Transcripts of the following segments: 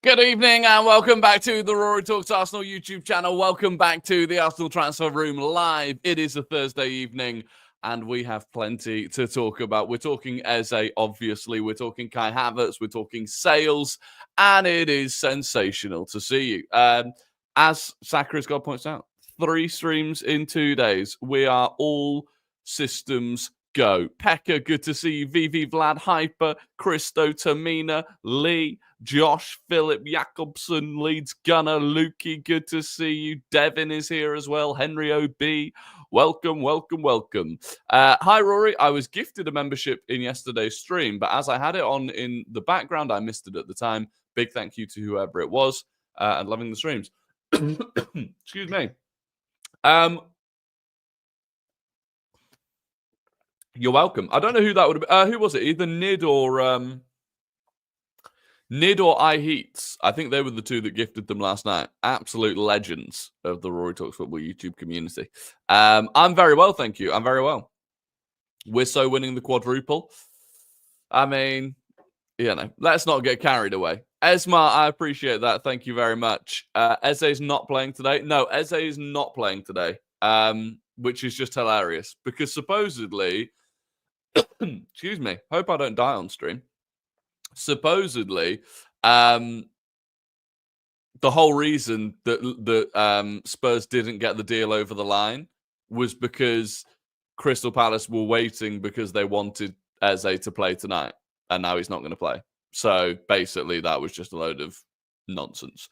Good evening and welcome back to the Rory Talks Arsenal YouTube channel. Welcome back to the Arsenal Transfer Room live. It is a Thursday evening and we have plenty to talk about. We're talking Eze, obviously. We're talking Kai Havertz. We're talking sales. And it is sensational to see you. As Sakaris God points out, 3 streams in 2 days. We are all systems go. Pekka, good to see you. VV, Vlad, Hyper, Christo, Tamina, Lee, Josh, Philip, Jakobsen, Leeds, Gunner, Lukey, good to see you. Devin is here as well. Henry OB, welcome, welcome, welcome. Hi, Rory. I was gifted a membership in yesterday's stream, but as I had it on in the background, I missed it at the time. Big thank you to whoever it was and loving the streams. Excuse me. You're welcome. I don't know who that would have been. Who was it? Either Nid or iHeats. I think they were the two that gifted them last night. Absolute legends of the Rory Talks Football YouTube community. I'm very well, thank you. I'm very well. We're so winning the quadruple. I mean, let's not get carried away. Esma, I appreciate that. Thank you very much. Eze's not playing today. No, Eze is not playing today, which is just hilarious because supposedly... excuse me. Hope I don't die on stream. Supposedly, the whole reason that Spurs didn't get the deal over the line was because Crystal Palace were waiting because they wanted Eze to play tonight, and now he's not going to play. So basically, that was just a load of nonsense.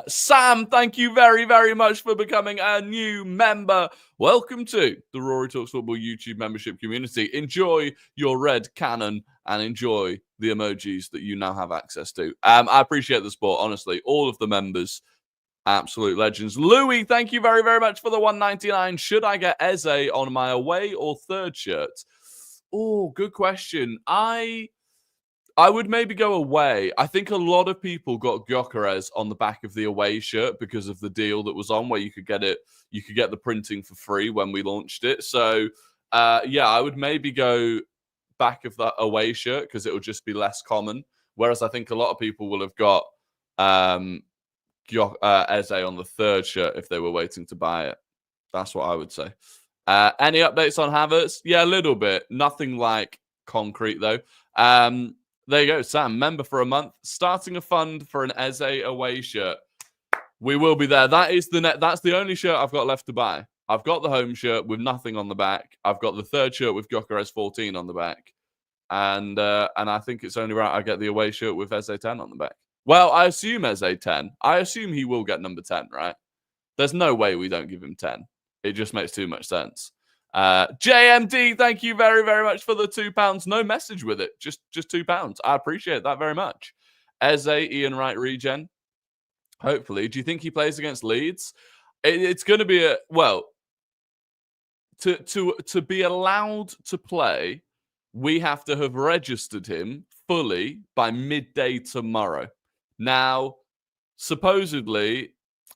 Sam, thank you very, very much for becoming a new member. Welcome to the Rory Talks Football YouTube membership community. Enjoy your red cannon and enjoy the emojis that you now have access to. I appreciate the support, honestly. All of the members, absolute legends. Louis, thank you very, very much for the 199. Should I get Eze on my away or third shirt? Oh, good question. I would maybe go away. I think a lot of people got Gyökeres on the back of the away shirt because of the deal that was on where you could get the printing for free when we launched it. So, I would maybe go back of that away shirt because it would just be less common. Whereas I think a lot of people will have got Eze on the third shirt if they were waiting to buy it. That's what I would say. Any updates on Havertz? Yeah, a little bit. Nothing like concrete, though. There you go, Sam, member for a month, starting a fund for an Eze away shirt. We will be there. That's the only shirt I've got left to buy. I've got the home shirt with nothing on the back. I've got the third shirt with Gyökeres 14 on the back. And I think it's only right I get the away shirt with Eze 10 on the back. Well, I assume Eze 10. I assume he will get number 10, right? There's no way we don't give him 10. It just makes too much sense. JMD, thank you very, very much for the £2. No message with it, just £2. I appreciate that very much. Eze, Ian Wright regen. Hopefully. Do you think he plays against Leeds? It's going to be to be allowed to play, we have to have registered him fully by midday tomorrow. Now, supposedly,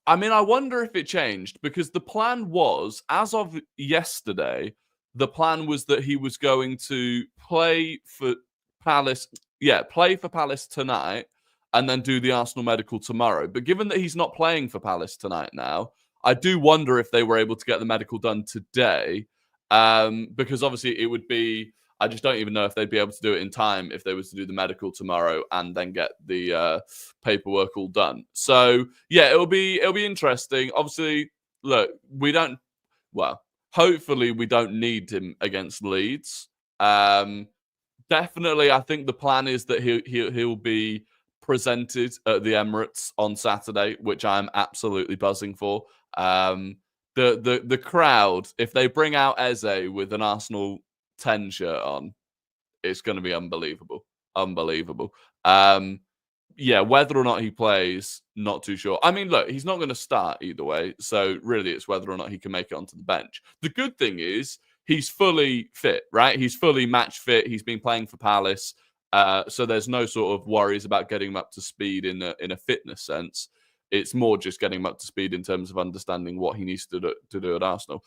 I mean, I wonder if it changed because the plan was, as of yesterday, the plan was that he was going to play for Palace. Yeah, play for Palace tonight and then do the Arsenal medical tomorrow. But given that he's not playing for Palace tonight now, I do wonder if they were able to get the medical done today because obviously it would be... I just don't even know if they'd be able to do it in time if they were to do the medical tomorrow and then get the paperwork all done. So, yeah, it'll be interesting. Obviously, look, hopefully we don't need him against Leeds. Definitely, I think the plan is that he'll be presented at the Emirates on Saturday, which I'm absolutely buzzing for. The crowd, if they bring out Eze with an Arsenal 10 shirt on, it's going to be unbelievable. Whether or not he plays, not too sure. I mean, look, he's not going to start either way, so really it's whether or not he can make it onto the bench. The good thing is he's fully fit, right? He's fully match fit. He's been playing for Palace, so there's no sort of worries about getting him up to speed in a fitness sense. It's more just getting him up to speed in terms of understanding what he needs to do at Arsenal.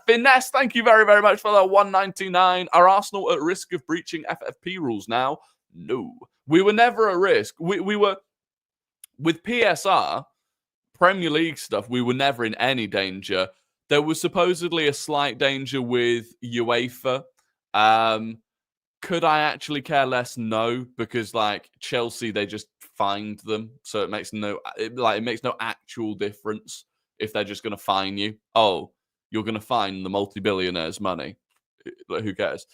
Finesse, thank you very, very much for that 199. Are Arsenal at risk of breaching FFP rules now? No. We were never at risk. We were With PSR, Premier League stuff, we were never in any danger. There was supposedly a slight danger with UEFA. Could I actually care less? No, because like Chelsea, they just fined them, so it makes no actual difference if they're just going to fine you. Oh, you're going to fine the multi-billionaires' money. Who cares?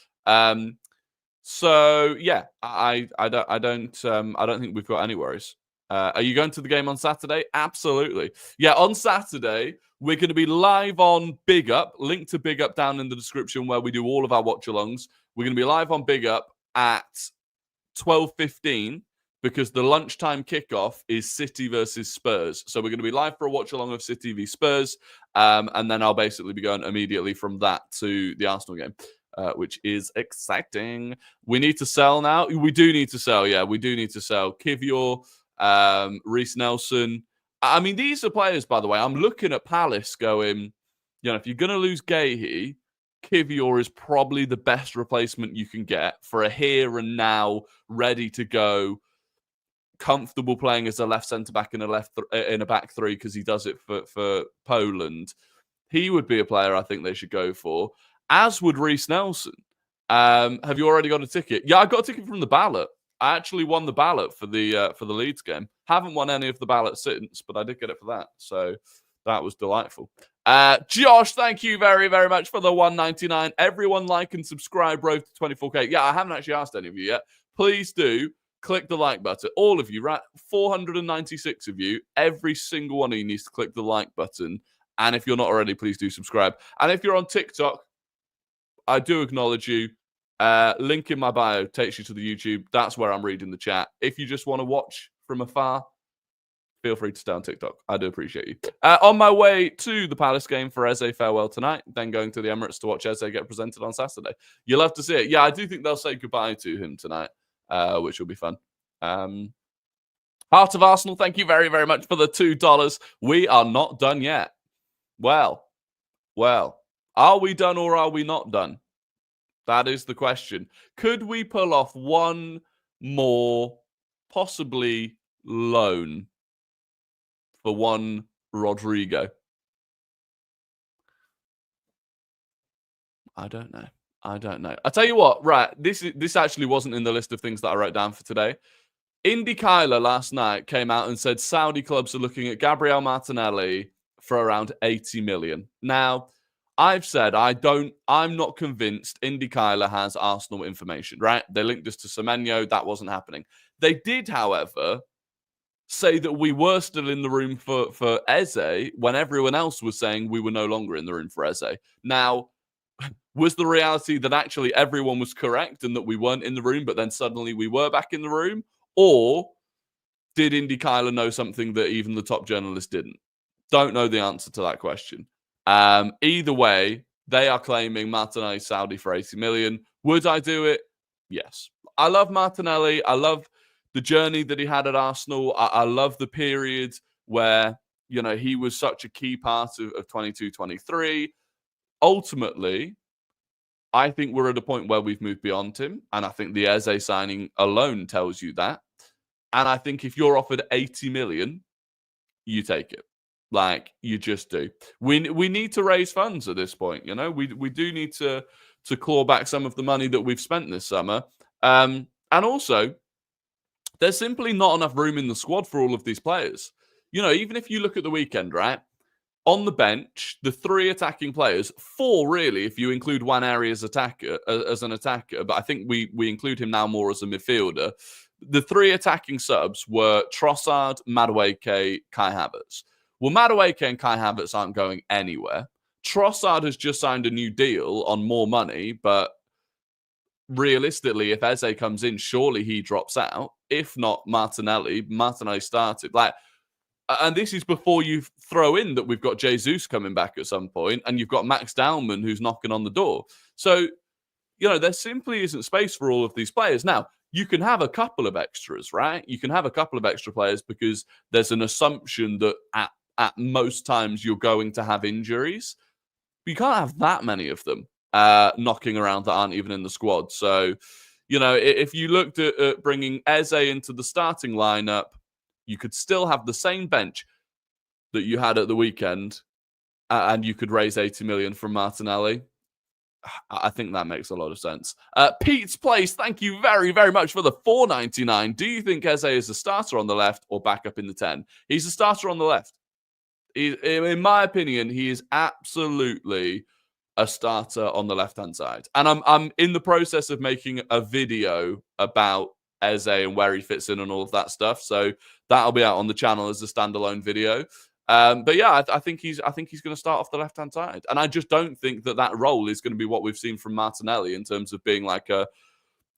So yeah, I don't think we've got any worries. Are you going to the game on Saturday? Absolutely. Yeah, on Saturday, we're going to be live on Big Up. Link to Big Up down in the description where we do all of our watch-alongs. We're going to be live on Big Up at 12:15 because the lunchtime kickoff is City versus Spurs. So we're going to be live for a watch-along of City v Spurs. And then I'll basically be going immediately from that to the Arsenal game. Which is exciting. We need to sell now. We do need to sell. Yeah, we do need to sell. Kivior, Reece Nelson. I mean, these are players, by the way. I'm looking at Palace going, if you're going to lose Gahey, Kivior is probably the best replacement you can get for a here and now, ready to go, comfortable playing as a left centre-back in a back three because he does it for Poland. He would be a player I think they should go for. As would Reece Nelson. Have you already got a ticket? Yeah, I got a ticket from the ballot. I actually won the ballot for the Leeds game. Haven't won any of the ballots since, but I did get it for that. So that was delightful. Josh, thank you very, very much for the $1.99. Everyone like and subscribe, road to 24K. Yeah, I haven't actually asked any of you yet. Please do click the like button. All of you, right? 496 of you. Every single one of you needs to click the like button. And if you're not already, please do subscribe. And if you're on TikTok, I do acknowledge you. Link in my bio takes you to the YouTube. That's where I'm reading the chat. If you just want to watch from afar, feel free to stay on TikTok. I do appreciate you. On my way to the Palace game for Eze farewell tonight, then going to the Emirates to watch Eze get presented on Saturday. You'll have to see it. Yeah, I do think they'll say goodbye to him tonight, which will be fun. Heart of Arsenal, thank you very, very much for the $2. We are not done yet. Well, are we done or are we not done? That is the question. Could we pull off one more, possibly, loan for one Rodrigo? I don't know. I'll tell you what, right, this actually wasn't in the list of things that I wrote down for today. Indy Kyler last night came out and said Saudi clubs are looking at Gabriel Martinelli for around 80 million. Now, I've said I'm not convinced Indy Kyler has Arsenal information, right? They linked us to Semenyo. That wasn't happening. They did, however, say that we were still in the room for Eze when everyone else was saying we were no longer in the room for Eze. Now, was the reality that actually everyone was correct and that we weren't in the room, but then suddenly we were back in the room? Or did Indy Kyler know something that even the top journalists didn't? Don't know the answer to that question. Either way, they are claiming Martinelli Saudi for 80 million. Would I do it? Yes. I love Martinelli. I love the journey that he had at Arsenal. I love the period where, he was such a key part of 22-23. Ultimately, I think we're at a point where we've moved beyond him. And I think the Eze signing alone tells you that. And I think if you're offered 80 million, you take it. Like, you just do. We need to raise funds at this point, We do need to claw back some of the money that we've spent this summer. And also, there's simply not enough room in the squad for all of these players. Even if you look at the weekend, right? On the bench, the 3 attacking players, 4 really, if you include Waneri as an attacker, but I think we include him now more as a midfielder. The 3 attacking subs were Trossard, Madueke, Kai Havertz. Well, Madueke and Kai Havertz aren't going anywhere. Trossard has just signed a new deal on more money, but realistically, if Eze comes in, surely he drops out. If not Martinelli started. And this is before you throw in that we've got Jesus coming back at some point, and you've got Max Dowman who's knocking on the door. So, there simply isn't space for all of these players. Now, you can have a couple of extras, right? You can have a couple of extra players because there's an assumption that at most times you're going to have injuries. But you can't have that many of them knocking around that aren't even in the squad. So, if you looked at bringing Eze into the starting lineup, You could still have the same bench that you had at the weekend, and you could raise 80 million from Martinelli. I think that makes a lot of sense. Pete's Place, thank you very, very much for the $4.99. Do you think Eze is a starter on the left or backup in the 10? He's a starter on the left. In my opinion, he is absolutely a starter on the left-hand side. And I'm in the process of making a video about Eze and where he fits in and all of that stuff. So that'll be out on the channel as a standalone video. But yeah, I think he's going to start off the left-hand side. And I just don't think that role is going to be what we've seen from Martinelli in terms of being like a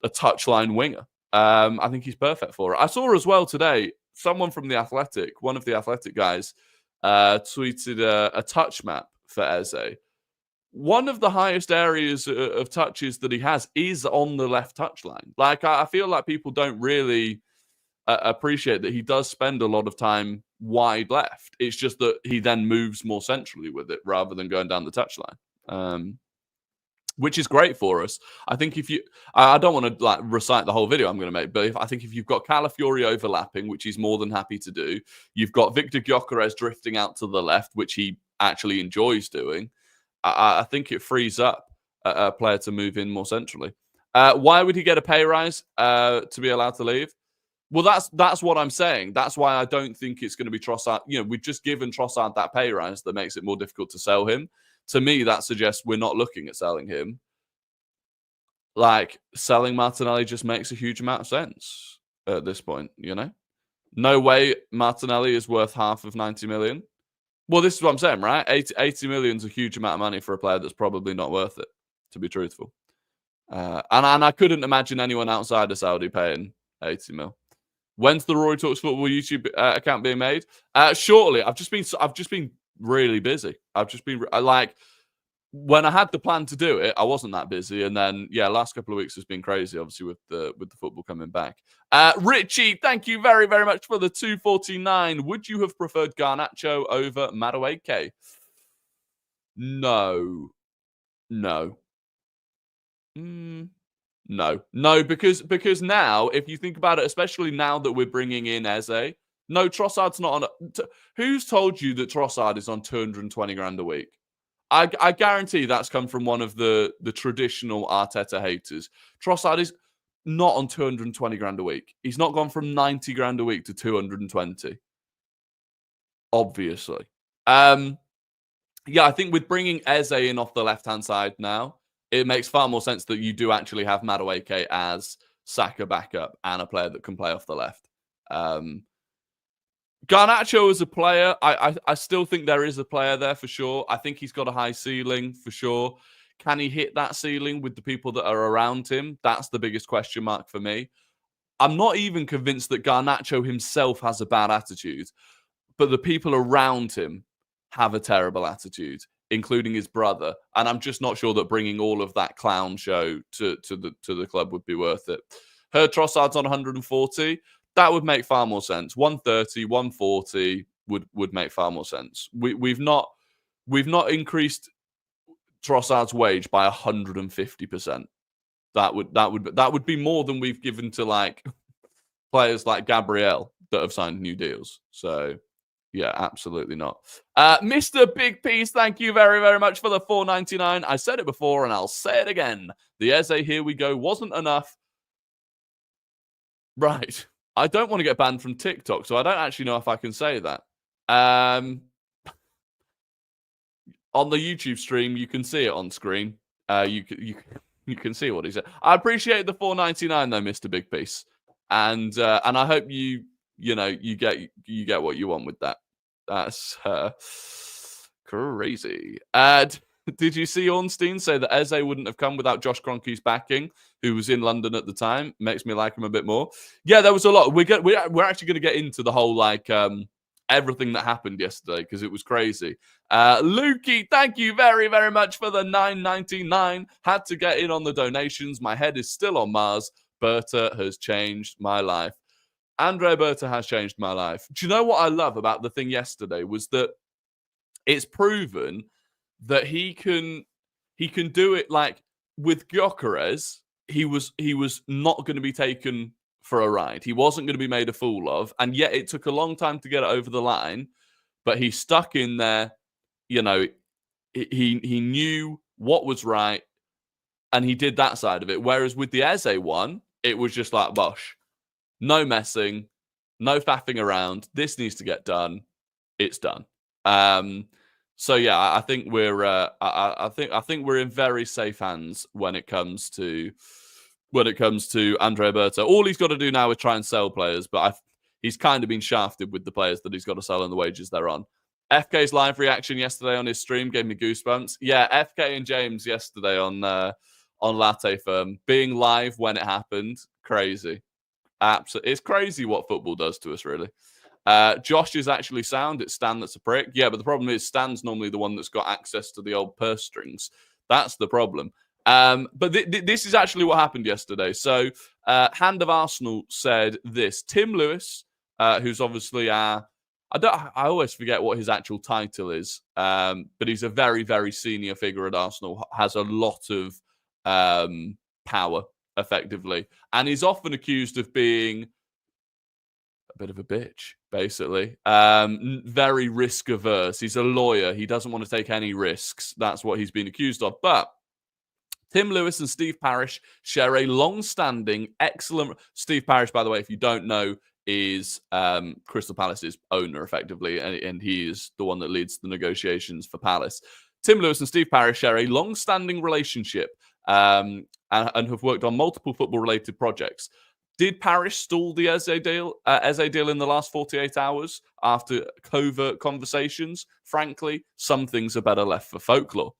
touchline winger. I think he's perfect for it. I saw as well today, someone from The Athletic, one of the Athletic guys, tweeted a touch map for Eze. One of the highest areas of touches that he has is on the left touchline. Like, I feel like people don't really appreciate that he does spend a lot of time wide left. It's just that he then moves more centrally with it rather than going down the touchline, which is great for us. I think I don't want to like recite the whole video I'm going to make, but I think if you've got Calafiori overlapping, which he's more than happy to do, you've got Victor Gyökeres drifting out to the left, which he actually enjoys doing. I think it frees up a player to move in more centrally. Why would he get a pay rise to be allowed to leave? Well, that's what I'm saying. That's why I don't think it's going to be Trossard. We've just given Trossard that pay rise that makes it more difficult to sell him. To me, that suggests we're not looking at selling him. Like, selling Martinelli just makes a huge amount of sense at this point, No way Martinelli is worth half of 90 million. Well, this is what I'm saying, right? 80 million is a huge amount of money for a player that's probably not worth it, to be truthful. And I couldn't imagine anyone outside of Saudi paying 80 mil. When's the Rory Talks Football YouTube account being made? Shortly. I've just been really busy. I've just been like, when I had the plan to do it, I wasn't that busy, and then last couple of weeks has been crazy. Obviously, with the football coming back. Richie, thank you very, very much for the $2.49. Would you have preferred Garnacho over Madueke? No. No, because now, if you think about it, especially now that we're bringing in Eze, no, Trossard's not on. Who's told you that Trossard is on 220 grand a week? I guarantee that's come from one of the traditional Arteta haters. Trossard is not on 220 grand a week. He's not gone from 90 grand a week to 220. Obviously. I think with bringing Eze in off the left-hand side now, it makes far more sense that you do actually have Madueke as Saka backup and a player that can play off the left. Garnacho as a player, I still think there is a player there for sure. I think he's got a high ceiling for sure. Can he hit that ceiling with the people that are around him? That's the biggest question mark for me. I'm not even convinced that Garnacho himself has a bad attitude, but the people around him have a terrible attitude, including his brother. And I'm just not sure that bringing all of that clown show to the club would be worth it. Heard Trossard's on 140. That would make far more sense. 130, 140 would make far more sense. We've not increased Trossard's wage by 150%. That would be more than we've given to like players like Gabriel that have signed new deals. So yeah, absolutely not. Mr. Big Piece, thank you very, very much for the $4.99. I said it before and I'll say it again. The Eze here we go wasn't enough. Right. I don't want to get banned from TikTok, so I don't actually know if I can say that. On the YouTube stream, you can see it on screen. You can see what he said. I appreciate the $4.99 though, Mr. Big Piece, and I hope you get what you want with that. That's crazy. Did you see Ornstein say that Eze wouldn't have come without Josh Kroenke's backing, who was in London at the time? Makes me like him a bit more. Yeah, there was a lot. We're actually going to get into the whole everything that happened yesterday because it was crazy. Lukey, thank you very, very much for the $9.99. Had to get in on the donations. My head is still on Mars. Berta has changed my life. Andre Berta has changed my life. Do you know what I love about the thing yesterday was that it's proven that he can do it like with Gyökeres. He was not going to be taken for a ride. He wasn't going to be made a fool of. And yet it took a long time to get it over the line. But he stuck in there. You know, he knew what was right. And he did that side of it. Whereas with the Eze one, it was just like, bosh. No messing. No faffing around. This needs to get done. It's done. So yeah, I think we're I think we're in very safe hands when it comes to Andrea Berto. All he's got to do now is try and sell players, but he's kind of been shafted with the players that he's got to sell and the wages they're on. FK's live reaction yesterday on his stream gave me goosebumps. Yeah, FK and James yesterday on Latte Firm being live when it happened, crazy. Absolutely, it's crazy what football does to us, really. Josh is actually sound. It's Stan that's a prick. Yeah, but the problem is Stan's normally the one that's got access to the old purse strings. That's the problem. But this is actually what happened yesterday. So, Hand of Arsenal said this. Tim Lewis, who's obviously I always forget what his actual title is, but he's a very, very senior figure at Arsenal, has a lot of power, effectively, and he's often accused of being a bit of a bitch, basically. Very risk averse. He's a lawyer. He doesn't want to take any risks. That's what he's been accused of. But Tim Lewis and Steve Parish share a long-standing, excellent... Steve Parish, by the way, if you don't know, is Crystal Palace's owner, effectively, and he is the one that leads the negotiations for Palace. Tim Lewis and Steve Parish share a long-standing relationship and have worked on multiple football-related projects. Did Parish stall the Eze deal in the last 48 hours after covert conversations? Frankly, some things are better left for folklore.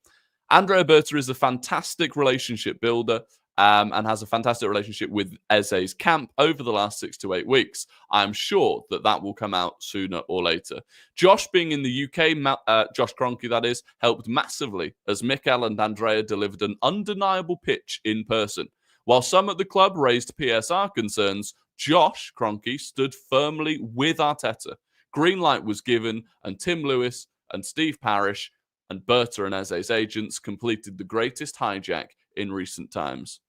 Andrea Berta is a fantastic relationship builder and has a fantastic relationship with Eze's camp over the last 6 to 8 weeks. I'm sure that will come out sooner or later. Josh being in the UK, Josh Kroenke, that is, helped massively as Mikel and Andrea delivered an undeniable pitch in person. While some at the club raised PSR concerns, Josh Kroenke stood firmly with Arteta. Green light was given, and Tim Lewis and Steve Parish and Berta and Eze's agents completed the greatest hijack in recent times.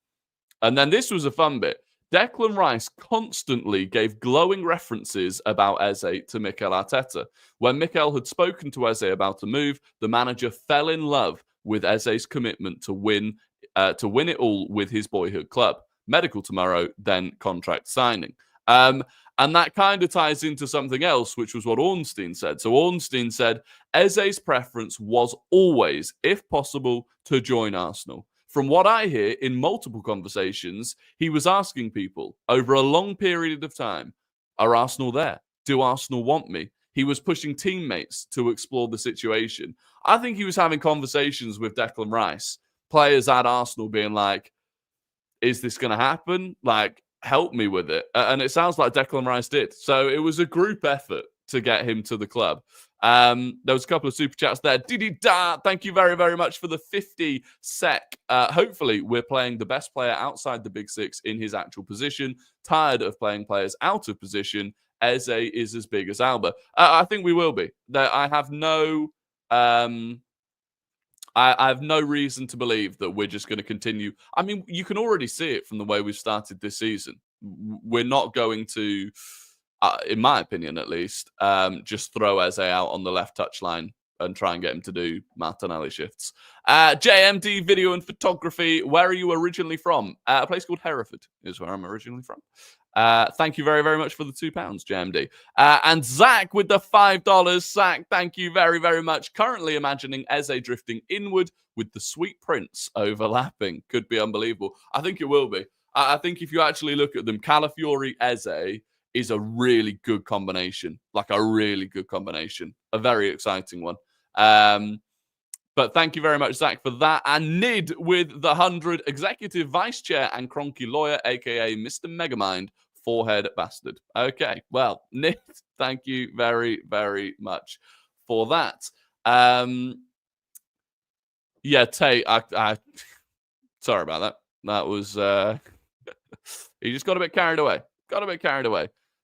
And then this was a fun bit. Declan Rice constantly gave glowing references about Eze to Mikel Arteta. When Mikel had spoken to Eze about a move, the manager fell in love with Eze's commitment to win it all with his boyhood club. Medical tomorrow, then contract signing. And that kind of ties into something else, which was what Ornstein said. So Ornstein said Eze's preference was always, if possible, to join Arsenal. From what I hear in multiple conversations, he was asking people over a long period of time, are Arsenal there? Do Arsenal want me? He was pushing teammates to explore the situation. I think he was having conversations with Declan Rice, players at Arsenal being like, is this going to happen? Like, help me with it. And it sounds like Declan Rice did. So it was a group effort to get him to the club. There was a couple of super chats there. Didi-da! Thank you very, very much for the 50 sec. Hopefully, we're playing the best player outside the Big Six in his actual position. Tired of playing players out of position. Eze is as big as Alba. I think we will be. I have no... I have no reason to believe that we're just going to continue. I mean, you can already see it from the way we've started this season. We're not going to, in my opinion at least, just throw Eze out on the left touchline and try and get him to do Martinelli shifts. JMD Video and Photography, where are you originally from? A place called Hereford is where I'm originally from. Thank you very, very much for the £2, JMD. And Zach with the $5. Zach, thank you very, very much. Currently imagining Eze drifting inward with the Sweet Prince overlapping. Could be unbelievable. I think it will be. I think if you actually look at them, Calafiori Eze is a really good combination. Like a really good combination. A very exciting one. But thank you very much, Zach, for that. And Nid with the 100, Executive Vice Chair and Kroenke Lawyer, a.k.a. Mr. Megamind, Forehead Bastard. Okay, well, Nid, thank you very, very much for that. Yeah, Tate, I sorry about that. That was... he just got a bit carried away.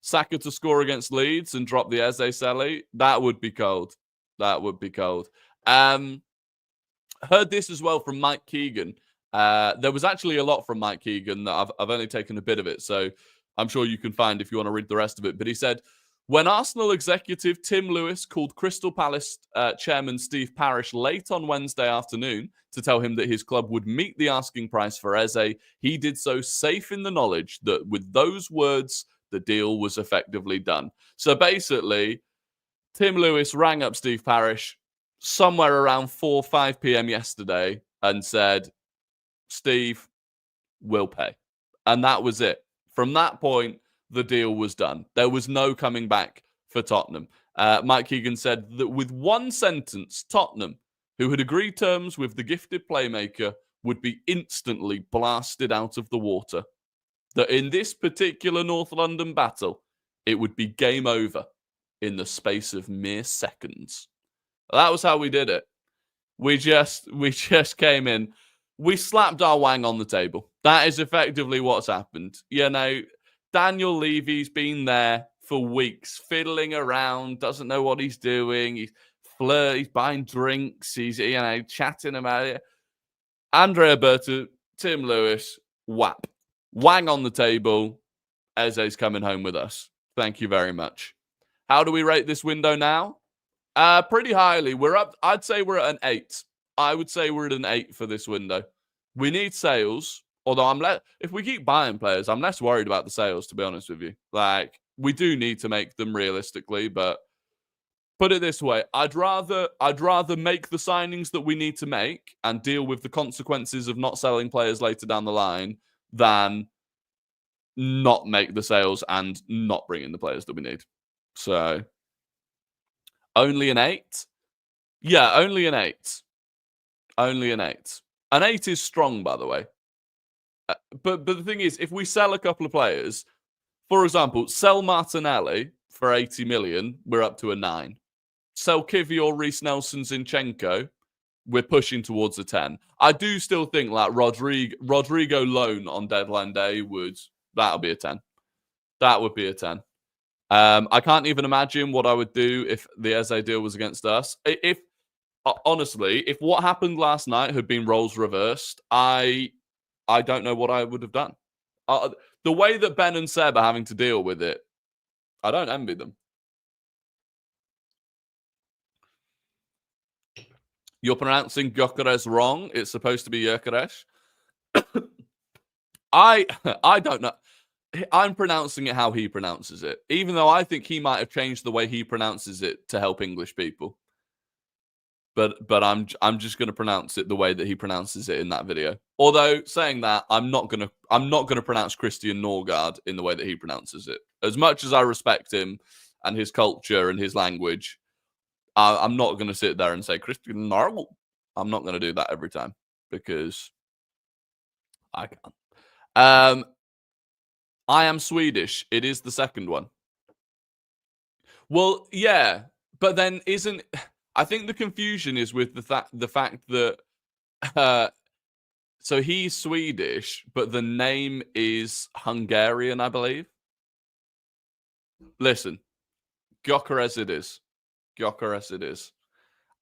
Saka to score against Leeds and drop the Eze Selly. That would be cold. Heard this as well from Mike Keegan. There was actually a lot from Mike Keegan that I've only taken a bit of it. So I'm sure you can find if you want to read the rest of it. But he said, when Arsenal executive Tim Lewis called Crystal Palace chairman Steve Parish late on Wednesday afternoon to tell him that his club would meet the asking price for Eze, he did so safe in the knowledge that with those words, the deal was effectively done. So basically, Tim Lewis rang up Steve Parish somewhere around 4 or 5 p.m. yesterday and said, Steve, we'll pay. And that was it. From that point, the deal was done. There was no coming back for Tottenham. Mike Keegan said that with one sentence, Tottenham, who had agreed terms with the gifted playmaker, would be instantly blasted out of the water. That in this particular North London battle, it would be game over in the space of mere seconds. That was how we did it. We just came in. We slapped our wang on the table. That is effectively what's happened. You know, Daniel Levy's been there for weeks, fiddling around, doesn't know what he's doing. He's buying drinks. He's, chatting about it. Andrea Berta, Tim Lewis, whap. Wang on the table. Eze's coming home with us. Thank you very much. How do we rate this window now? Pretty highly. We're up. I'd say we're at an 8. I would say we're at an 8 for this window. We need sales. Although if we keep buying players, I'm less worried about the sales, to be honest with you. Like, we do need to make them realistically, but put it this way, I'd rather make the signings that we need to make and deal with the consequences of not selling players later down the line than not make the sales and not bring in the players that we need. So, only an 8? Yeah, only an 8. Only an 8. An 8 is strong, by the way. But the thing is, if we sell a couple of players, for example, sell Martinelli for 80 million, we're up to a 9. Sell Kivior, Reece Nelson, Zinchenko, we're pushing towards a 10. I do still think like Rodrigo loan on deadline day that'll be a 10. That would be a 10. I can't even imagine what I would do if the Eze deal was against us. Honestly, if what happened last night had been roles reversed, I don't know what I would have done. The way that Ben and Seb are having to deal with it, I don't envy them. You're pronouncing Gyökeres wrong. It's supposed to be Gyökeres. I don't know. I'm pronouncing it how he pronounces it, even though I think he might have changed the way he pronounces it to help English people. But I'm just going to pronounce it the way that he pronounces it in that video. Although saying that, I'm not going to pronounce Christian Norgard in the way that he pronounces it. As much as I respect him and his culture and his language, I'm not going to sit there and say Christian Norgard. I'm not going to do that every time because I can't. I am Swedish. It is the second one. Well, yeah, but then isn't... I think the confusion is with the fact that so he's Swedish, but the name is Hungarian, I believe. Listen, Gyökeres it is. Gyökeres it is.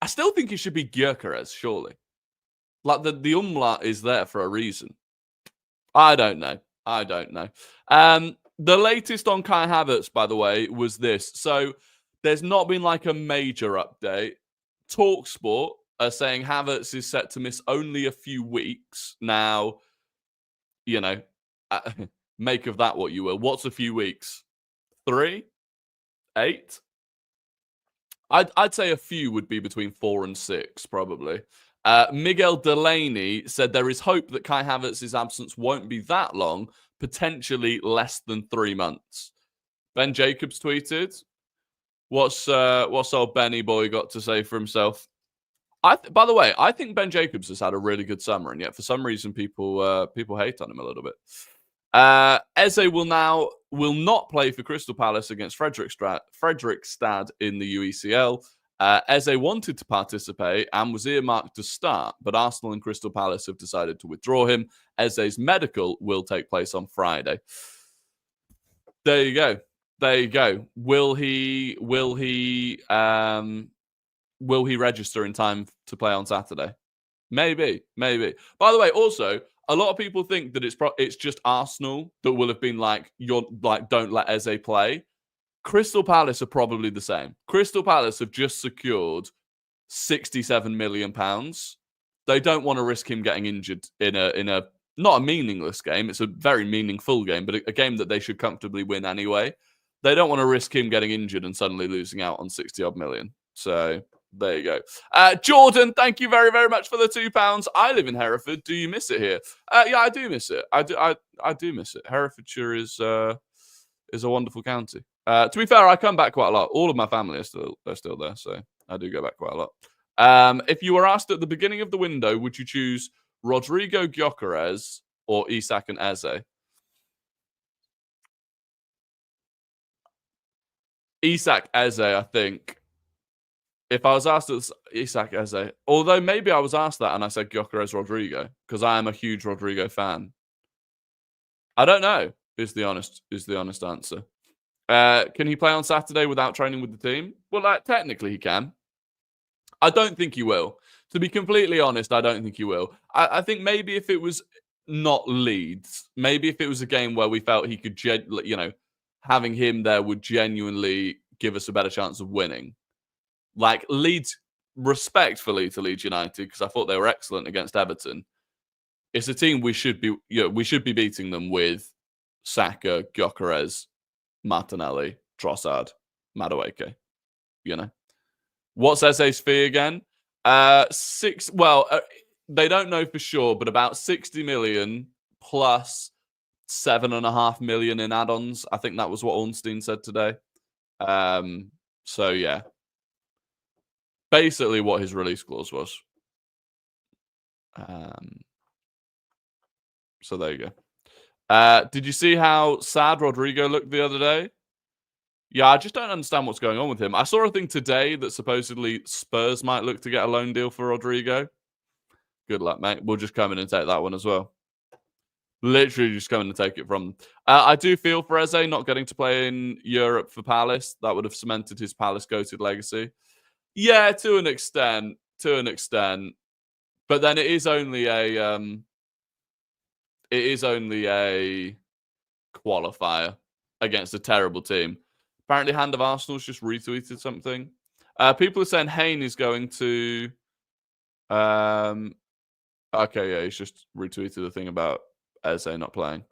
I still think it should be Gyökeres, surely. Like the umlaut is there for a reason. I don't know. The latest on Kai Havertz, by the way, was this. So there's not been like a major update. TalkSport are saying Havertz is set to miss only a few weeks. Now, make of that what you will. What's a few weeks? 3? 8? I'd say a few would be between 4 and 6, probably. Miguel Delaney said there is hope that Kai Havertz's absence won't be that long, potentially less than 3 months. Ben Jacobs tweeted, What's old Benny boy got to say for himself? By the way, I think Ben Jacobs has had a really good summer, and yet for some reason people hate on him a little bit. Eze will not play for Crystal Palace against Fredrikstad in the UECL. Eze wanted to participate and was earmarked to start, but Arsenal and Crystal Palace have decided to withdraw him. Eze's medical will take place on Friday. There you go. Will he register in time to play on Saturday? Maybe. By the way, also, a lot of people think that it's just Arsenal that will have been like, don't let Eze play. Crystal Palace are probably the same. Crystal Palace have just secured £67 million. They don't want to risk him getting injured in a not a meaningless game. It's a very meaningful game, but a game that they should comfortably win anyway. They don't want to risk him getting injured and suddenly losing out on 60 odd million. So there you go. Jordan, thank you very, very much for the £2. I live in Hereford. Do you miss it here? Yeah, I do miss it. I do miss it. Herefordshire is a wonderful county. To be fair, I come back quite a lot. All of my family are still there, so I do go back quite a lot. If you were asked at the beginning of the window, would you choose Rodrigo Gyökeres or Isak and Eze? Isak Eze, I think. If I was asked Isak Eze, although maybe I was asked that and I said Gyökeres Rodrigo because I am a huge Rodrigo fan. I don't know. Is the honest answer. Can he play on Saturday without training with the team? Well, technically he can. I don't think he will. To be completely honest, I don't think he will. I think maybe if it was not Leeds, maybe if it was a game where we felt he could, having him there would genuinely give us a better chance of winning. Like Leeds, respectfully to Leeds United, because I thought they were excellent against Everton. It's a team we should be beating them with Saka, Gyökeres, Martinelli, Trossard, Madueke. What's Eze's fee again? They don't know for sure, but about 60 million plus 7.5 million in add-ons. I think that was what Ornstein said today. So yeah, basically what his release clause was. So there you go. Did you see how sad Rodrigo looked the other day? Yeah, I just don't understand what's going on with him. I saw a thing today that supposedly Spurs might look to get a loan deal for Rodrigo. Good luck, mate. We'll just come in and take that one as well. Literally just come in and take it from them. I do feel for Eze not getting to play in Europe for Palace. That would have cemented his Palace-goated legacy. Yeah, to an extent. But then it is only a qualifier against a terrible team. Apparently, Hand of Arsenal's just retweeted something. People are saying Hayne is going to. Okay, yeah, he's just retweeted a thing about Eze not playing.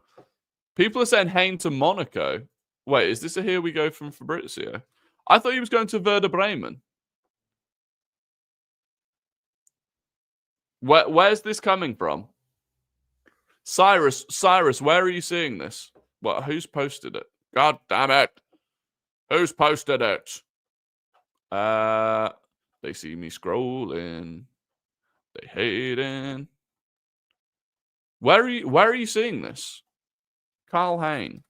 People are saying Hayne to Monaco. Wait, is this a here we go from Fabrizio? I thought he was going to Werder Bremen. Where's this coming from? Cyrus, where are you seeing this? Well, who's posted it? God damn it. Who's posted it? They see me scrolling. They hating. Where are you seeing this? Carl Hayne.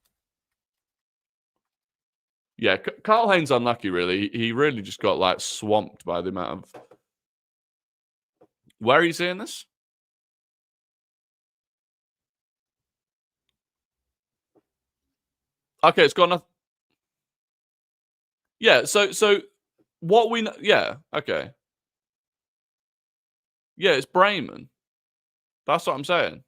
Yeah, Carl Hayne's unlucky, really. He really just got, like, swamped by the amount of... Where are you seeing this? Okay, it's got nothing... Yeah, so what we know... Yeah, okay. Yeah, it's Bremen. That's what I'm saying.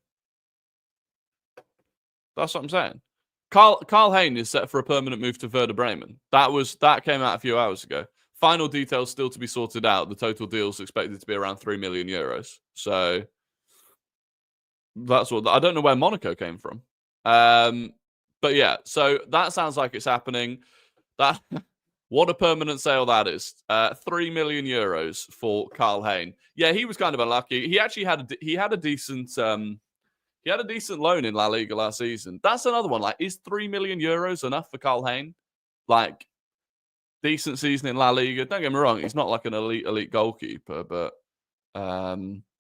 Carl Hayne is set for a permanent move to Werder Bremen. That came out a few hours ago. Final details still to be sorted out. The total deal is expected to be around 3 million euros. So that's what I don't know where Monaco came from. But yeah, so that sounds like it's happening. That what a permanent sale that is. 3 million euros for Carl Hayne. Yeah, he was kind of unlucky. He actually had a decent loan in La Liga last season. That's another one. Like, is 3 million euros enough for Carl Hayne? Like, decent season in La Liga. Don't get me wrong, he's not like an elite goalkeeper, but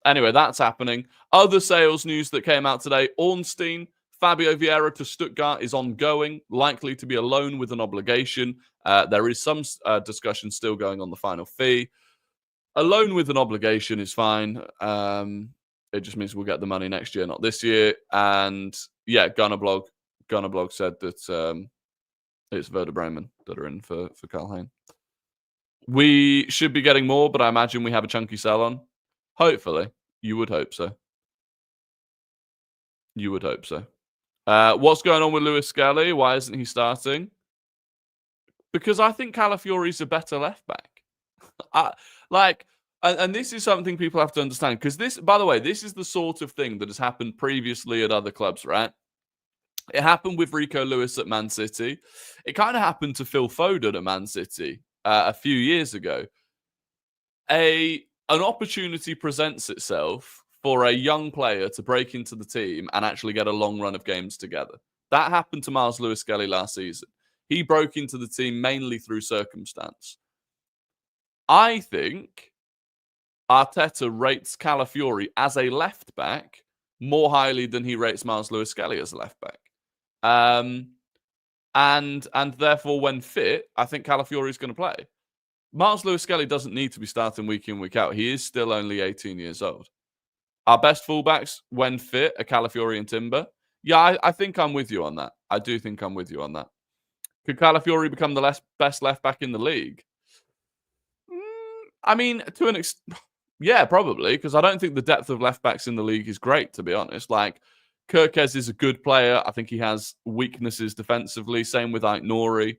anyway, that's happening. Other sales news that came out today: Ornstein, Fabio Vieira to Stuttgart is ongoing, likely to be a loan with an obligation. There is some discussion still going on the final fee. A loan with an obligation is fine. It just means we'll get the money next year, not this year. And yeah, Gunnerblog said that it's Werder Bremen that are in for Carl Hayne. We should be getting more, but I imagine we have a chunky sell on. Hopefully. You would hope so. You would hope so. What's going on with Lewis Skelly? Why isn't he starting? Because I think Calafiori's a better left back. And this is something people have to understand. Because this, by the way, this is the sort of thing that has happened previously at other clubs, right? It happened with Rico Lewis at Man City. It kind of happened to Phil Foden at Man City a few years ago. An opportunity presents itself for a young player to break into the team and actually get a long run of games together. That happened to Miles Lewis Skelly last season. He broke into the team mainly through circumstance. I think Arteta rates Calafiori as a left back more highly than he rates Miles Lewis Skelly as a left back. And therefore, when fit, I think Calafiori is going to play. Miles Lewis Skelly doesn't need to be starting week in, week out. He is still only 18 years old. Our best fullbacks, when fit, are Calafiori and Timber. Yeah, I think I'm with you on that. I do think I'm with you on that. Could Calafiori become the best left back in the league? I mean, to an extent, yeah, probably, because I don't think the depth of left backs in the league is great, to be honest. Like, Kirkez is a good player. I think he has weaknesses defensively. Same with Nori.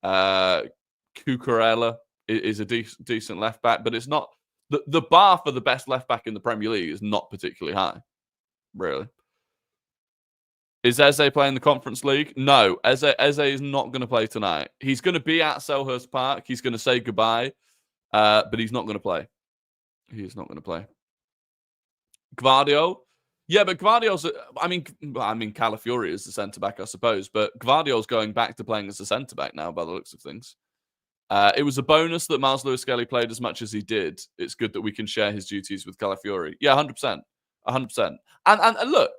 Cucurella is a decent left back, but it's not the bar for the best left back in the Premier League is not particularly high, really. Is Eze playing the Conference League? No, Eze is not going to play tonight. He's going to be at Selhurst Park. He's going to say goodbye, but he's not going to play. He is not going to play. Gvardiol? Yeah, but Gvardiol's... I mean, Calafiori is the centre-back, I suppose, but Gvardiol's going back to playing as a centre-back now, by the looks of things. It was a bonus that Miles Lewis Skelly played as much as he did. It's good that we can share his duties with Calafiori. Yeah, 100%. 100%. And look,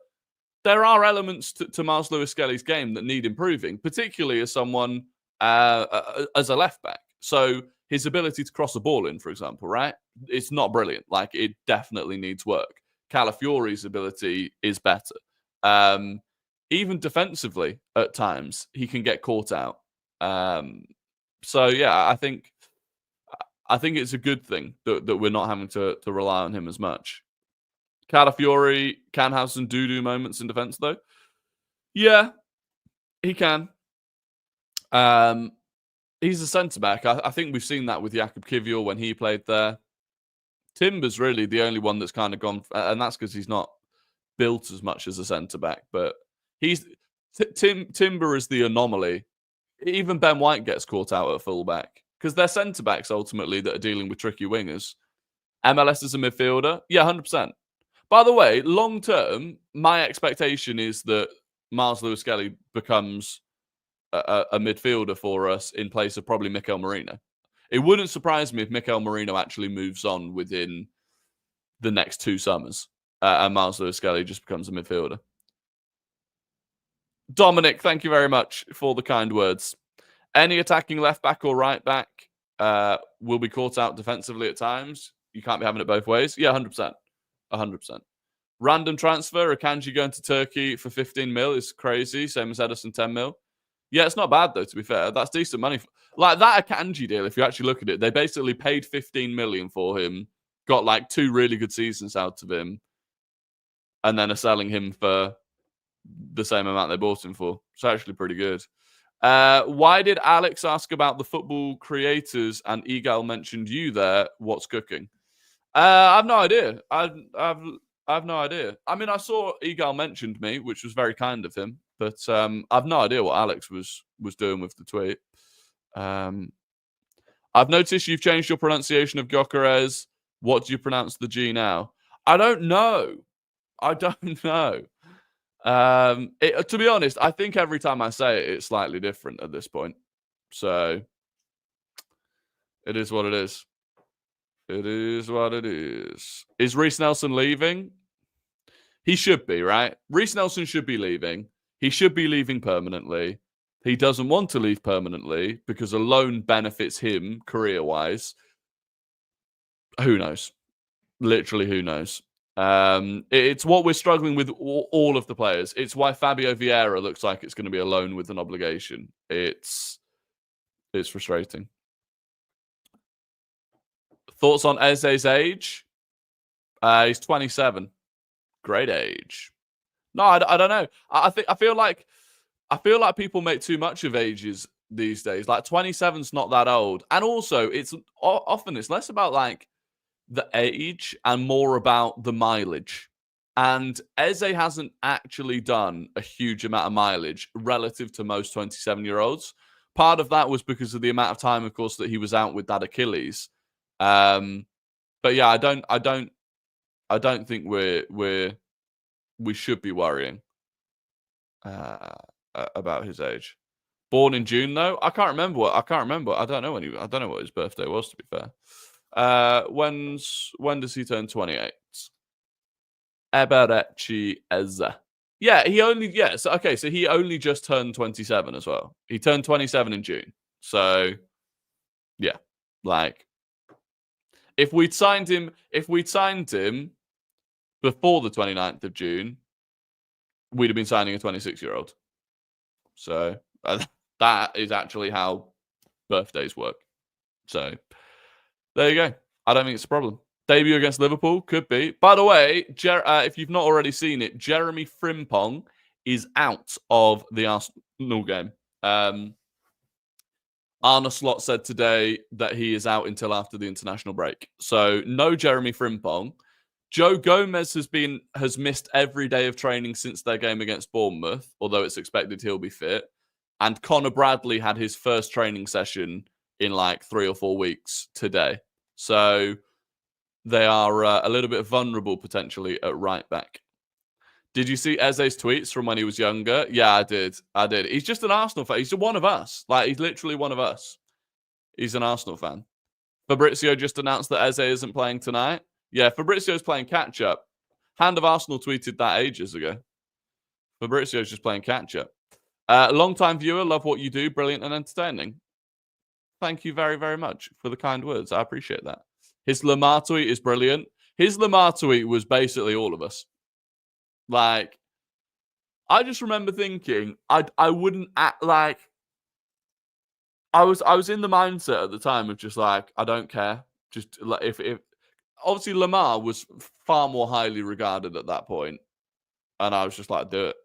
there are elements to Miles Lewis Skelly's game that need improving, particularly as someone as a left back. So his ability to cross a ball in, for example, right? It's not brilliant. Like, it definitely needs work. Calafiori's ability is better. Even defensively, at times, he can get caught out. So yeah, I think it's a good thing that we're not having to rely on him as much. Calafiori can have some doo-doo moments in defence, though. Yeah, he can. He's a centre-back. I think we've seen that with Jakub Kiwior when he played there. Timber's really the only one that's kind of gone, and that's because he's not built as much as a centre-back. But Timber is the anomaly. Even Ben White gets caught out at fullback because they're centre-backs ultimately that are dealing with tricky wingers. MLS is a midfielder. Yeah, 100%. By the way, long term, my expectation is that Miles Lewis Skelly becomes a midfielder for us in place of probably Mikel Merino. It wouldn't surprise me if Mikel Merino actually moves on within the next 2 summers and Miles Lewis Skelly just becomes a midfielder. Dominic, thank you very much for the kind words. Any attacking left back or right back will be caught out defensively at times. You can't be having it both ways. Yeah, 100%. 100%. Random transfer, Akanji going to Turkey for 15 mil is crazy. Same as Edison, 10 mil. Yeah, it's not bad, though, to be fair. That's decent money. Like, that Akanji deal, if you actually look at it, they basically paid 15 million for him, got like 2 really good seasons out of him, and then are selling him for the same amount they bought him for. It's actually pretty good. Why did Alex ask about the football creators and Egal mentioned you there? What's cooking? I have no idea. I have no idea. I mean, I saw Egal mentioned me, which was very kind of him, but I have no idea what Alex was doing with the tweet. I've noticed you've changed your pronunciation of Gyökeres. What do you pronounce the G now? I don't know. To be honest, I think every time I say it, it's slightly different at this point. So it is what it is. It is what it is. Is Reece Nelson leaving? He should be, right? Reece Nelson should be leaving. He should be leaving permanently. He doesn't want to leave permanently because a loan benefits him career-wise. Who knows? Literally, who knows? It's what we're struggling with all of the players. It's why Fabio Vieira looks like it's going to be a loan with an obligation. It's frustrating. Thoughts on Eze's age? He's 27. Great age. No, I don't know. I feel like people make too much of ages these days. Like 27's not that old, and also it's often it's less about like the age and more about the mileage. And Eze hasn't actually done a huge amount of mileage relative to most 27-year-olds. Part of that was because of the amount of time, of course, that he was out with that Achilles. But yeah, I don't think we should be worrying about his age. Born in June, though. I can't remember. I don't know I don't know what his birthday was. To be fair, when does he turn 28? Eberechi Eze. Yeah, so he only just turned 27 as well. He turned 27 in June. So yeah, like if we'd signed him before the 29th of June, we'd have been signing a 26-year-old. So that is actually how birthdays work. So there you go. I don't think it's a problem. Debut against Liverpool could be. By the way, if you've not already seen it, Jeremy Frimpong is out of the Arsenal game. Arne Slot said today that he is out until after the international break. So no Jeremy Frimpong. Joe Gomez has missed every day of training since their game against Bournemouth, although it's expected he'll be fit. And Connor Bradley had his first training session in like 3 or 4 weeks today. So they are a little bit vulnerable potentially at right back. Did you see Eze's tweets from when he was younger? Yeah, I did. He's just an Arsenal fan. He's one of us. Like, he's literally one of us. He's an Arsenal fan. Fabrizio just announced that Eze isn't playing tonight. Yeah, Fabrizio's playing catch-up. Hand of Arsenal tweeted that ages ago. Fabrizio's just playing catch-up. Long-time viewer, love what you do. Brilliant and entertaining. Thank you very, very much for the kind words. I appreciate that. His Lamar tweet is brilliant. His Lamar tweet was basically all of us. Like, I just remember thinking I wouldn't act like I was in the mindset at the time of just like, I don't care. Just like if obviously Lamar was far more highly regarded at that point, and I was just like, do it,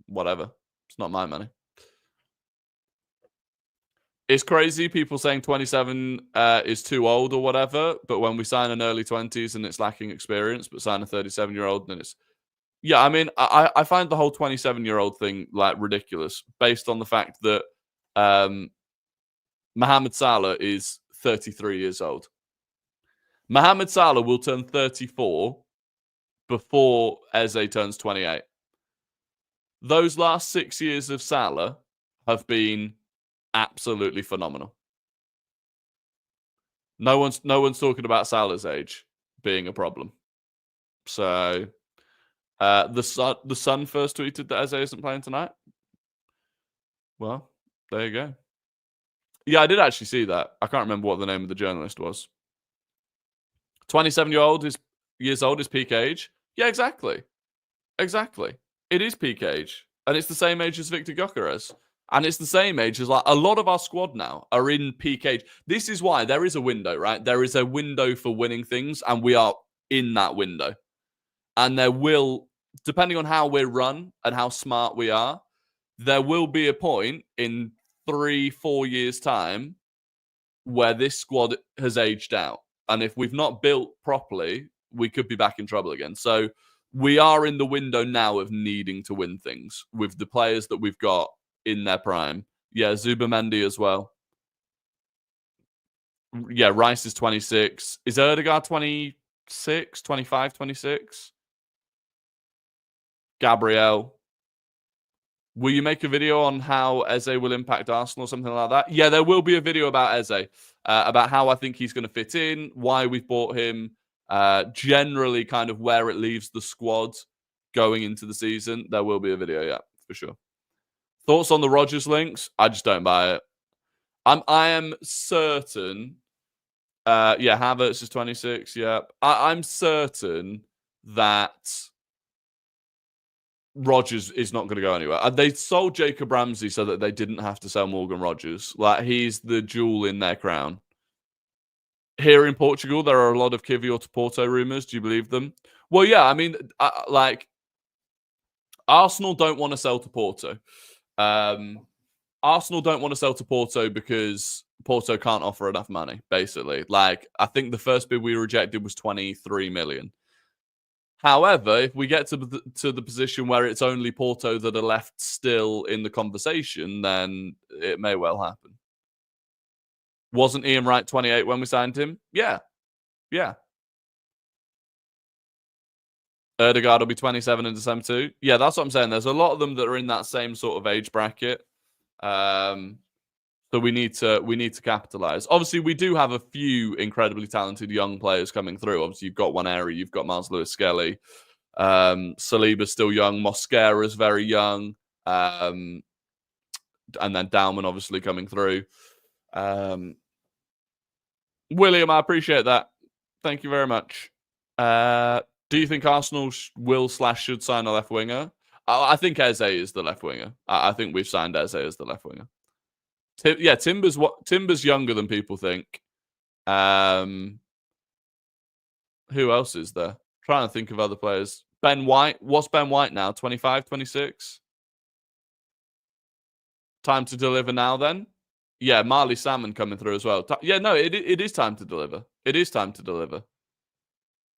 whatever. It's not my money. It's crazy people saying 27 is too old or whatever, but when we sign an early 20s and it's lacking experience, but sign a 37-year-old, then it's yeah. I mean, I find the whole 27-year-old thing like ridiculous, based on the fact that Mohamed Salah is 33 years old. Mohamed Salah will turn 34 before Eze turns 28. Those last 6 years of Salah have been absolutely phenomenal. No one's talking about Salah's age being a problem. So the Sun first tweeted that Eze isn't playing tonight. Well, there you go. Yeah, I did actually see that. I can't remember what the name of the journalist was. 27-years old is peak age. Yeah, exactly. It is peak age. And it's the same age as Victor Gyökeres. And it's the same age as like a lot of our squad now are in peak age. This is why there is a window, right? There is a window for winning things, and we are in that window. And there will, depending on how we're run and how smart we are, there will be a point in 3-4 years' time where this squad has aged out. And if we've not built properly, we could be back in trouble again. So we are in the window now of needing to win things with the players that we've got in their prime. Yeah, Zubamendi as well. Yeah, Rice is 26. Is Ødegaard 26, 25, 26? Gabriel. Will you make a video on how Eze will impact Arsenal or something like that? Yeah, there will be a video about Eze, about how I think he's going to fit in, why we've bought him, generally kind of where it leaves the squad going into the season. There will be a video, yeah, for sure. Thoughts on the Rodgers links? I just don't buy it. I am certain. Yeah, Havertz is 26. Yeah, I'm certain that Rodgers is not going to go anywhere. They sold Jacob Ramsey so that they didn't have to sell Morgan Rodgers. Like, he's the jewel in their crown. Here in Portugal, there are a lot of Kivior to Porto rumours. Do you believe them? Well, yeah. I mean, I Arsenal don't want to sell to Porto. Arsenal don't want to sell to Porto because Porto can't offer enough money, basically. Like, I think the first bid we rejected was 23 million. However, if we get to the position where it's only Porto that are left still in the conversation, then it may well happen. Wasn't Ian Wright 28 when we signed him? Yeah. Yeah. Erdegaard will be 27 in December too. Yeah, that's what I'm saying. There's a lot of them that are in that same sort of age bracket. So we need to capitalize. Obviously, we do have a few incredibly talented young players coming through. Obviously, you've got Waneri, you've got Miles Lewis-Skelly. Saliba's still young. Mosquera's very young. And then Dowman obviously coming through. William, I appreciate that. Thank you very much. Do you think Arsenal will/should sign a left winger? I think Eze is the left winger. I think we've signed Eze as the left winger. Yeah, Timber's younger than people think. Who else is there? Trying to think of other players. Ben White. What's Ben White now? 25, 26? Time to deliver now then? Yeah, Marley Salmon coming through as well. Yeah, no, it is time to deliver. It is time to deliver.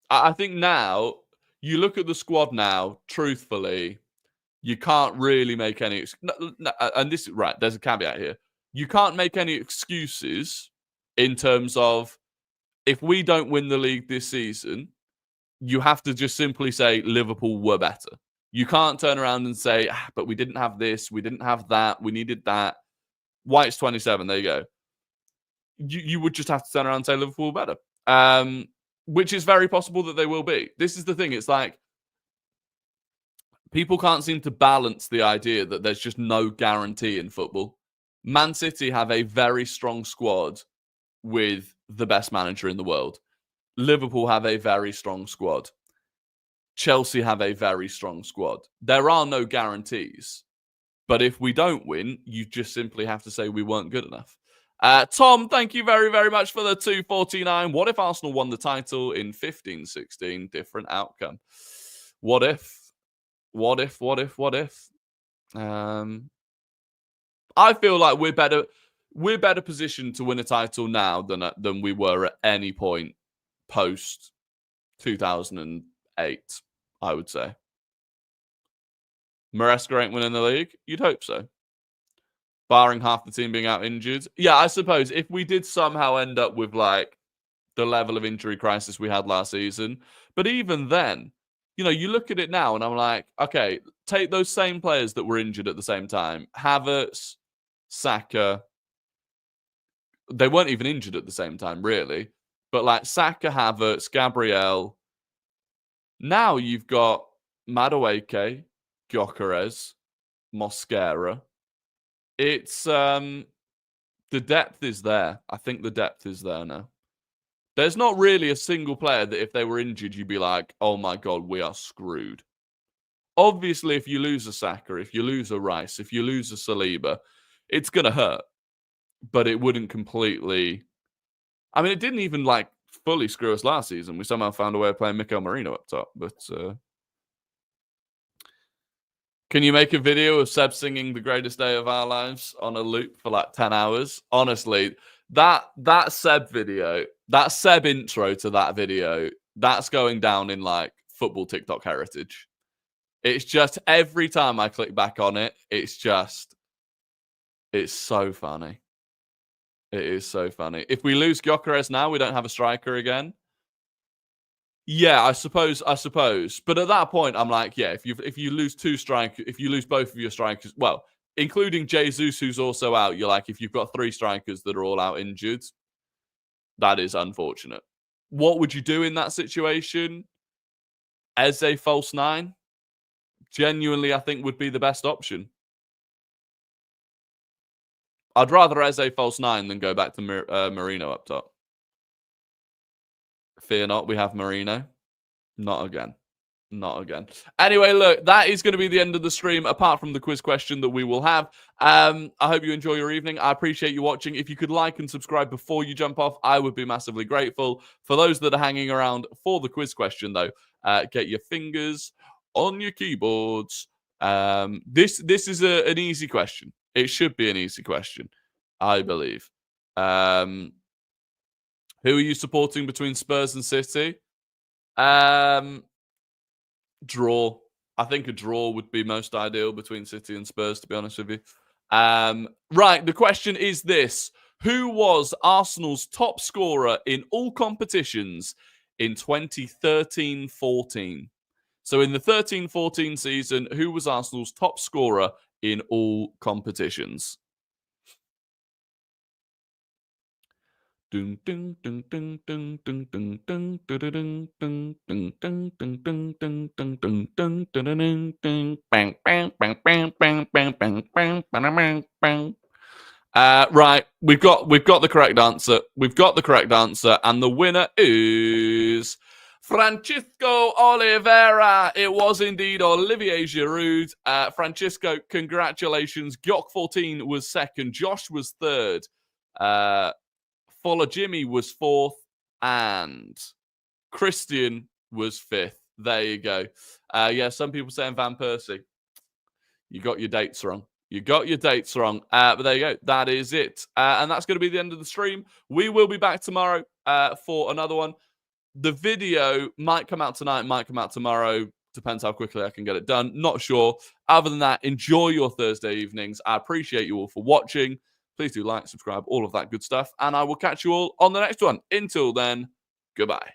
I think now, you look at the squad now, truthfully, you can't really make any... and this is right, there's a caveat here. You can't make any excuses in terms of, if we don't win the league this season, you have to just simply say Liverpool were better. You can't turn around and say, but we didn't have this, we didn't have that, we needed that. White's 27, there you go. You would just have to turn around and say Liverpool were better. Which is very possible that they will be. This is the thing. It's like, people can't seem to balance the idea that there's just no guarantee in football. Man City have a very strong squad with the best manager in the world. Liverpool have a very strong squad. Chelsea have a very strong squad. There are no guarantees. But if we don't win, you just simply have to say we weren't good enough. Tom, thank you very, very much for the 249. What if Arsenal won the title in 15-16? Different outcome. What if? What if? I feel like we're better positioned to win a title now than we were at any point post 2008, I would say. Maresca ain't winning the league? You'd hope so. Barring half the team being out injured. Yeah, I suppose if we did somehow end up with like the level of injury crisis we had last season. But even then, you know, you look at it now and I'm like, okay, take those same players that were injured at the same time. Havertz, Saka. They weren't even injured at the same time, really. But like Saka, Havertz, Gabriel. Now you've got Madueke, Gyökeres, Mosquera. It's the depth is there. I think the depth is there now. There's not really a single player that if they were injured, you'd be like, oh my God, we are screwed. Obviously, if you lose a Saka, if you lose a Rice, if you lose a Saliba, it's going to hurt. But it wouldn't completely... I mean, it didn't even like fully screw us last season. We somehow found a way of playing Mikel Merino up top. But can you make a video of Seb singing The Greatest Day of Our Lives on a loop for like 10 hours? Honestly, that Seb video, that Seb intro to that video, that's going down in like football TikTok heritage. It's just every time I click back on it, it's so funny. It is so funny. If we lose Gyökeres now, we don't have a striker again. Yeah, I suppose. But at that point, I'm like, yeah, if you lose two strikers, if you lose both of your strikers, well, including Jesus, who's also out, you're like, if you've got three strikers that are all out injured, that is unfortunate. What would you do in that situation? Eze false nine? Genuinely, I think would be the best option. I'd rather Eze false nine than go back to Merino up top. Fear not, we have Merino. Not again. Not again. Anyway, look, that is going to be the end of the stream, apart from the quiz question that we will have. I hope you enjoy your evening. I appreciate you watching. If you could like and subscribe before you jump off, I would be massively grateful. For those that are hanging around for the quiz question, though, get your fingers on your keyboards. This is an easy question. It should be an easy question, I believe. Who are you supporting between Spurs and City? Draw. I think a draw would be most ideal between City and Spurs, to be honest with you. Right, the question is this. Who was Arsenal's top scorer in all competitions in 2013-14? So in the 13-14 season, who was Arsenal's top scorer in all competitions? Right, we've got the correct answer. We've got the correct answer, and the winner is Francisco Oliveira. It was indeed Olivier Giroud. Francisco, congratulations. Gyok 14 was second. Josh was third. Follow Jimmy was fourth, and Christian was fifth. There you go. Yeah, some people saying Van Persie. You got your dates wrong. But there you go. That is it. And that's going to be the end of the stream. We will be back tomorrow for another one. The video might come out tonight, might come out tomorrow. Depends how quickly I can get it done. Not sure. Other than that, enjoy your Thursday evenings. I appreciate you all for watching. Please do like, subscribe, all of that good stuff. And I will catch you all on the next one. Until then, goodbye.